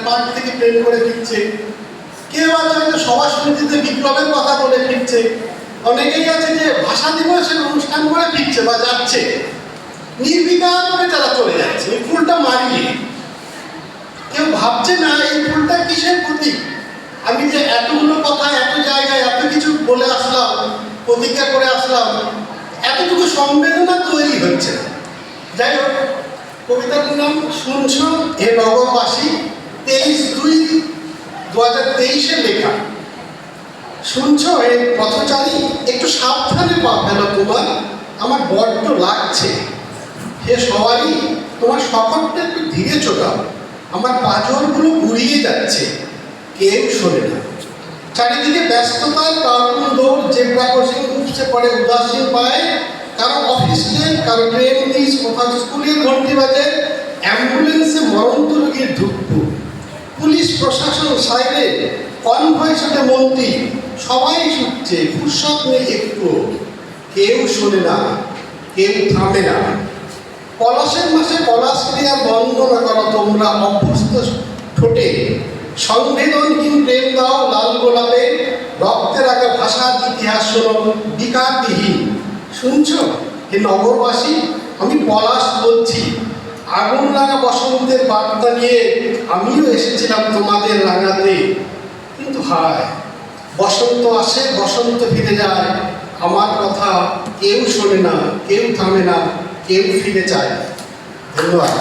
Park থেকে প্রেম করে ফিরছে, কেউ আছে হয়তো সভা সমিতিতে বিপ্লবের কথা বলে ফিরছে, অনেকেই আছে যে ভাষা দিবসের অনুষ্ঠান করে ফিরছে বা যাচ্ছে, নির্বিকারভাবে তারা চলে যাচ্ছে এই ফুলটা মারিয়ে। কেউ ভাবছে না এই ফুলটা কিসের প্রতীক। আমি যে এতগুলো কথা এত জায়গায় এত কিছু বলে আসলাম, প্রতিজ্ঞা করে আসলাম, এতটুকু সংবেদনা তৈরি হচ্ছে না। যাই হোক, কবিতাটির নাম শুনছো হে নগরবাসী, 23/2/2023 লেখা। শুনছো হে পথচারী, একটু সাবধানে পা ফেলো তোমার, আমার বড্ড লাগছে। হে সবারই, তোমার শকটটা একটু ধীরে চোটাও, আমার পাঁজরগুলো গুড়িয়ে যাচ্ছে, কেউ শোনে না। চারিদিকে ব্যস্ততার কার্টুন দৌড়, জেব্রা ক্রসিং উপসে পড়ে উদাসীন পায়, কারো অফিস নেই, কারো ট্রেন মিস, কোথাও স্কুলের ঘন্টি বাজে, অ্যাম্বুলেন্সে মরন্ত রোগীর ধুকপুক, পুলিশ প্রশাসন সাইরেন, কনভয় সাথে মন্ত্রী, সবাই ছুটছে, ফুরসত নেই একটু, কেউ শোনে না, কেউ থামে না। পলাশের মাসে পলাশ ক্রিয়া বন্ধ না করো তোমরা অভ্যস্ত ঠোঁটে, সংবেদনহীন প্রেম দাও লাল গোলাপে, রক্তের আগে ভাষার ইতিহাস শোনো বিকারবিহীন। শুনছো হে নগরবাসী, আমি পলাশ বলছি, আগুন লাগা বসন্তের বার্তা নিয়ে আমিও এসেছিলাম তোমাদের রাঙাতে। কিন্তু হায়, বসন্ত আসে, বসন্ত ফিরে যায়, আমার কথা কেউ শোনে না, কেউ থামে না, কেউ ফিরে যায়। ধন্যবাদ।